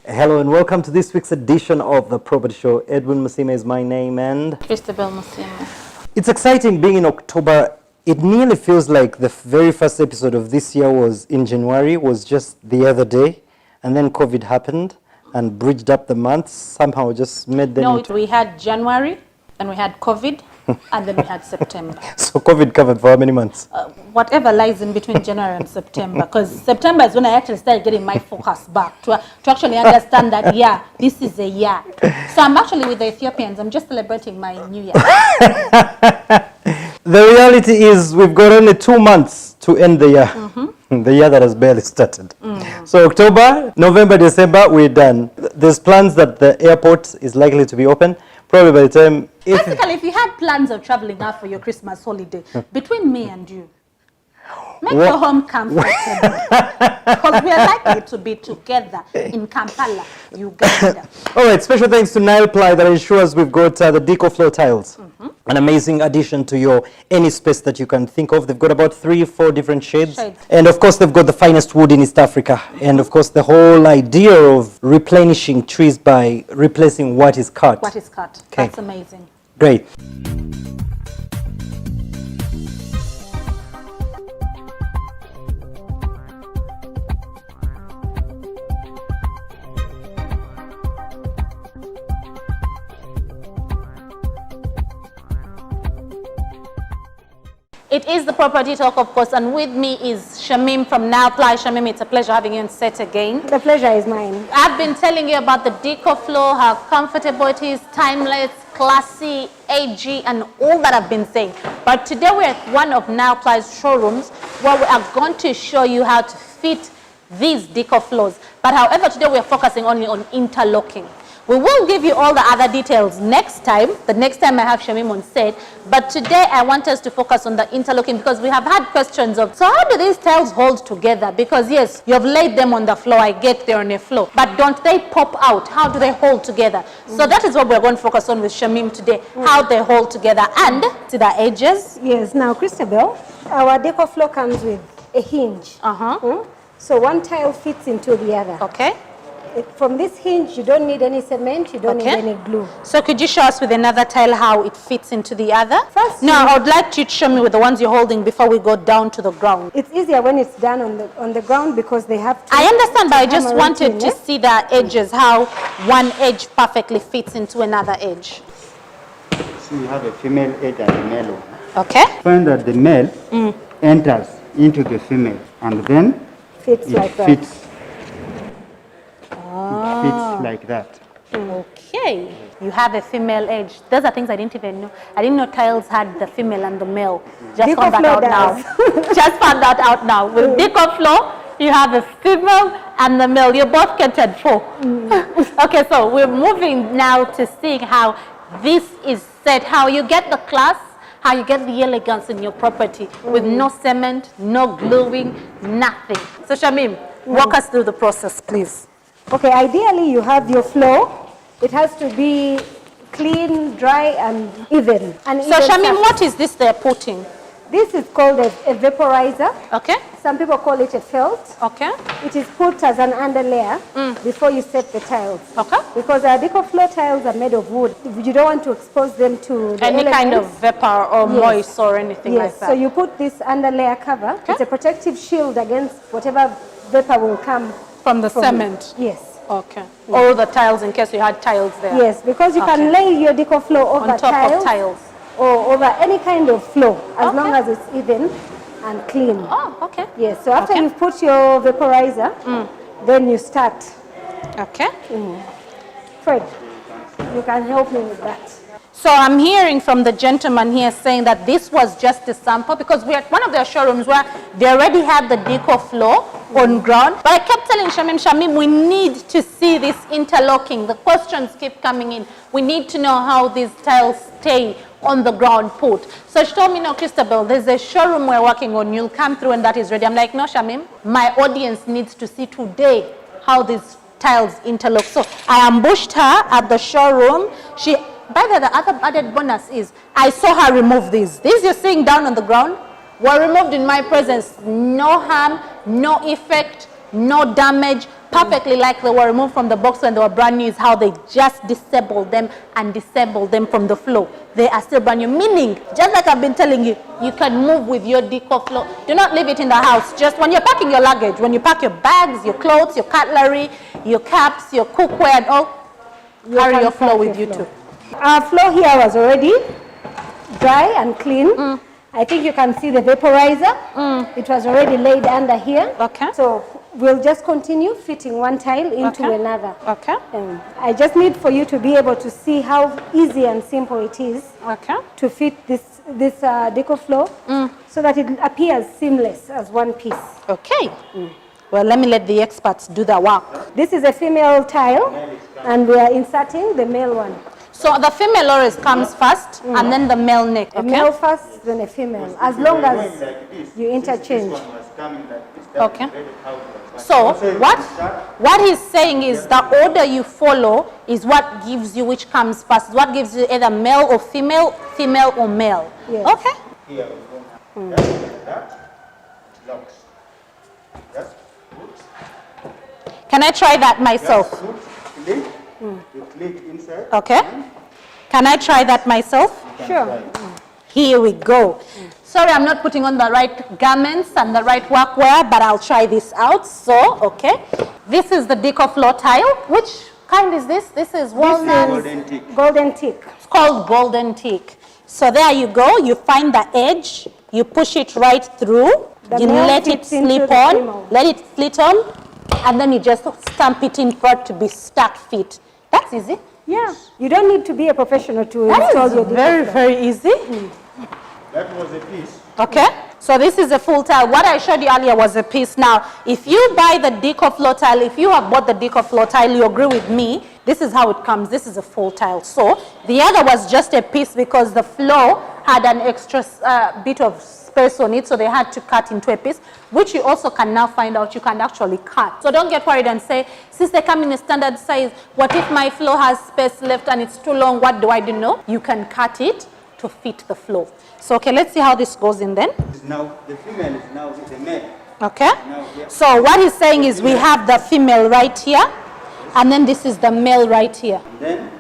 Hello and welcome to this week's edition of the Property Show. Edwin Asiimwe is my name and Christabel Asiimwe. It's exciting being in October. It nearly feels like the very first episode of this year was in January, was just the other day, and then COVID happened and bridged up the months, somehow just made them... No, we had January, and we had COVID, and then we had September. So COVID covered for how many months? Whatever lies in between January and September, because September is when I actually started getting my focus back to actually understand that, yeah, this is a year. So I'm actually with the Ethiopians. I'm just celebrating my new year. The reality is we've got only 2 months to end the year. The year that has barely started. So October, November, December, we're done. There's plans that the airport is likely to be open. Probably by the time... Basically, if you had plans of traveling out for your Christmas holiday, between me and you, make your home comfortable. Because we are likely to be together in Kampala, Uganda. All right, special thanks to Nile Ply that ensures we've got the Deco Floor tiles. An amazing addition to your any space that you can think of. They've got about 3 or 4 different shades. And of course, they've got the finest wood in East Africa. And of course, the whole idea of replenishing trees by replacing what is cut. What is cut. Okay. That's amazing. Great. It is the Property Talk, of course, and with me is Shamim from Nile Ply. Shamim, it's a pleasure having you on set again. The pleasure is mine. I've been telling you about the Deco Floor, how comfortable it is, timeless, classy, AG, and all that I've been saying. But today we're at one of Nile Ply's showrooms where we are going to show you how to fit these Deco Floors. But however, today we're focusing only on interlocking. We will give you all the other details next time, the next time I have Shamim on set. But today I want us to focus on the interlocking because we have had questions of, so how do these tiles hold together? Because yes, you've laid them on the floor, I get they're on the floor. But don't they pop out? How do they hold together? So that is what we're going to focus on with Shamim today, how they hold together and to the edges. Yes, now Christabel, our Deco Floor comes with a hinge. So one tile fits into the other. Okay. From this hinge, you don't need any cement, you don't need any glue. So could you show us with another tile how it fits into the other? First, now, I would like you to show me with the ones you're holding before we go down to the ground. It's easier when it's done on the ground because they have to... I understand, but I just wanted to see the edges, how one edge perfectly fits into another edge. So you have a female edge and a male one. Okay. Find that the male enters into the female and then fits like that. Fits like that. Okay. You have a female edge. Those are things I didn't even know. I didn't know tiles had the female and the male. Just found that out now. Just found that out now. With Deco Floor, you have a female and the male. You're both catered for. Okay, so we're moving now to seeing how this is set, how you get the class, how you get the elegance in your property with no cement, no gluing, nothing. So Shamim, walk us through the process, please. Okay, ideally you have your floor. It has to be clean, dry, and even. So Shamim, what is this they're putting? This is called a vaporizer. Okay. Some people call it a felt. Okay. It is put as an underlayer before you set the tiles. Okay. Because our Deco Floor tiles are made of wood. You don't want to expose them to the any elements. kind of vapor or moist or anything like that. So you put this underlayer cover. Okay. It's a protective shield against whatever vapor will come from the cement. Yes. Okay. Yeah. Or the tiles in case you had tiles there. Yes, because you can lay your Deco Floor over on top of tiles. Or over any kind of floor, as long as it's even and clean. Oh, okay. Yes, so after you've put your vaporizer, then you start. Okay. Fred, you can help me with that. So I'm hearing from the gentleman here saying that this was just a sample because we're at one of their showrooms where they already had the Deco Floor on ground. But I kept telling Shamim, we need to see this interlocking. The questions keep coming in. We need to know how these tiles stay on the ground put. So she told me, no, Christabel, there's a showroom we're working on. You'll come through and that is ready. I'm like, no, Shamim, my audience needs to see today how these tiles interlock. So I ambushed her at the showroom. By the way, the other added bonus is I saw her remove these. These you're seeing down on the ground were removed in my presence. No harm, no effect, no damage. perfectly like they were removed from the box when they were brand new, is how they just disassembled them and disassembled them from the floor. They are still brand new, meaning, just like I've been telling you, you can move with your decor floor. Do not leave it in the house. Just when you're packing your luggage, when you pack your bags, your clothes, your cutlery, your caps, your cookware and all, carry your floor with you too. Our floor here was already dry and clean. I think you can see the vaporizer. It was already laid under here. Okay. So we'll just continue fitting one tile into another. Okay. I just need for you to be able to see how easy and simple it is to fit this deco floor so that it appears seamless as one piece. Okay. Well, let me let the experts do the work. This is a female tile and we are inserting the male one. So the female always comes first and then the male next. A male first, then a female, as long as you interchange. Okay. So what he's saying is the order you follow is what gives you which comes first. What gives you either male or female, female or male. Yes. Okay. Here we go. That locks. That's good. Can I try that myself? Click. You click inside. Okay. Can I try that myself? Sure. Here we go. Sorry, I'm not putting on the right garments and the right workwear, but I'll try this out. So, okay. This is the deco floor tile. Which kind is this? This is walnut. Golden teak. Golden teak. It's called golden teak. So there you go. You find the edge. You push it right through. You let it slip on. Let it slip on. And then you just stamp it in for it to be stuck fit. That's easy. Yeah. You don't need to be a professional to That install is your deco very, floor. very easy. That was a piece. Okay, so this is a full tile. What I showed you earlier was a piece. Now, if you buy the deco floor tile, if you have bought the deco floor tile, you agree with me, this is how it comes. This is a full tile. So the other was just a piece because the floor had an extra bit of space on it, so they had to cut into a piece, which you also can now find out you can actually cut. So don't get worried and say, since they come in a standard size, what if my floor has space left and it's too long, what do I do? No, you can cut it to fit the floor. So, okay, let's see how this goes in then. Now, the female is now with the male. Okay. Now, here. So what he's saying is we have the female right here, and then this is the male right here. And then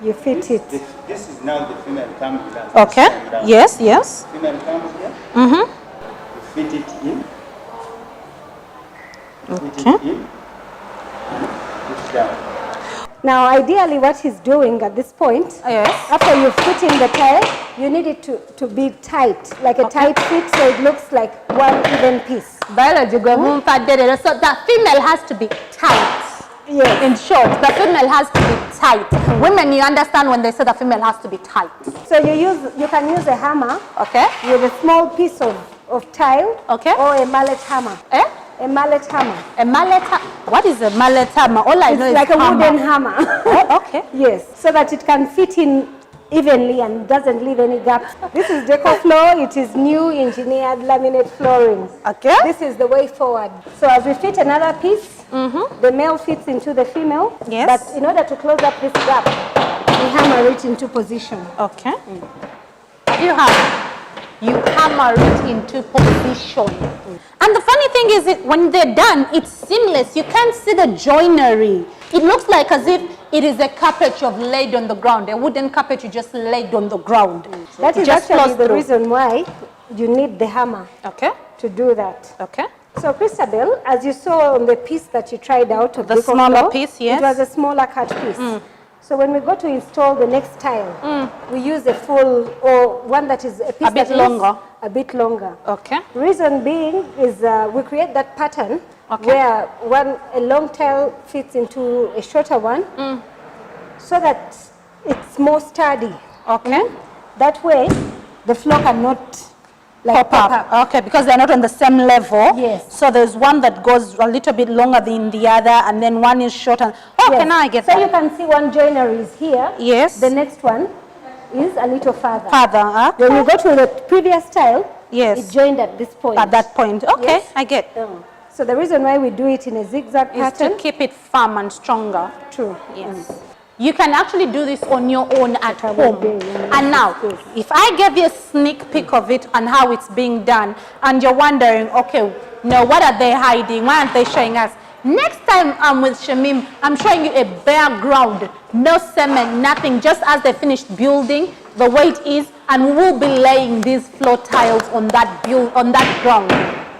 You fit it. this is now the female comes with us. Okay. Yes, yes. Female comes here. You fit it in. Fit it in. And push down. Now, ideally, what he's doing at this point, Yes. after you've fit in the tile, you need it to be tight, like a tight fit, so it looks like one even piece. Biology go home for dead. So the female has to be tight. Yes. In short, the female has to be tight. Women, you understand when they say the female has to be tight. So you can use a hammer Okay. with a small piece of tile, Okay. or a mallet hammer. Eh? A mallet hammer. A mallet. What is a mallet hammer? All I know It's is like a hammer. wooden hammer. Oh, okay. Yes, so that it can fit in evenly and doesn't leave any gaps. This is deco floor. It is new engineered laminate flooring. Okay. This is the way forward. So as we fit another piece, the male fits into the female. Yes. But in order to close up this gap, we hammer it into position. Okay. You hammer it into position. And the funny thing is, when they're done, it's seamless. You can't see the joinery. It looks like as if it is a carpet you've laid on the ground, a wooden carpet you just laid on the ground. That is Just actually flows the through. reason why you need the hammer Okay. to do that. Okay. So, Christabel, as you saw on the piece that you tried out of The deco smaller floor, piece, yes. it was a smaller cut piece. So when we go to install the next tile, we use a full, or one that is a piece A bit that is longer. a bit longer. Okay. Reason being is we create that pattern Okay. where a long tile fits into a shorter one, so that it's more sturdy. Okay. That way, the floor cannot like Pop up. Okay, because they're not on the same level. Yes. So there's one that goes a little bit longer than the other, and then one is shorter. Oh, Yes. can I get so that? you can see one joinery is here. Yes. The next one is a little further. Further. When you Okay. go to the previous tile, Yes. it joined at this point. At that point. Okay, Yes. I get. So the reason why we do it in a zigzag Is to pattern. keep it firm and stronger. True. Yes. You can actually do this on your own at I will home. do, yes. And now, if I give you a sneak peek of it and how it's being done, and you're wondering, okay, no, what are they hiding? Why aren't they showing us? Next time I'm with Shamim, I'm showing you a bare ground, no cement, nothing, just as they finished building, the way it is, and we will be laying these floor tiles on that ground.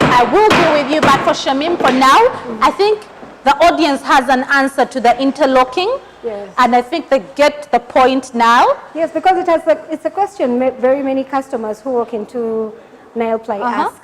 I will be with you, but for Shamim, for now, I think the audience has an answer to the interlocking. Yes. And I think they get the point now. Yes, because it's a question very many customers who walk into nail ply ask.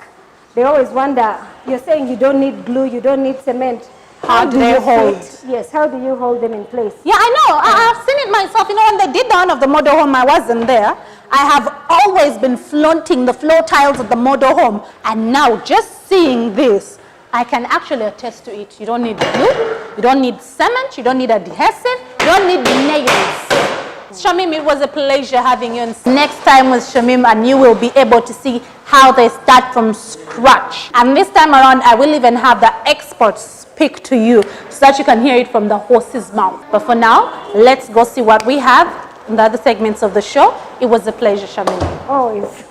They always wonder, you're saying you don't need glue, you don't need cement. How do they hold? Yes, how do you hold them in place? Yeah, I know. I've seen it myself. You know, when they did the one of the model home, I wasn't there. I have always been flaunting the floor tiles of the model home. And now, just seeing this, I can actually attest to it. You don't need glue, you don't need cement, you don't need adhesive, you don't need nails. Shamim, it was a pleasure having you. And next time with Shamim, and you will be able to see how they start from scratch. And this time around, I will even have the experts speak to you so that you can hear it from the horse's mouth. But for now, let's go see what we have in the other segments of the show. It was a pleasure, Shamim. Always.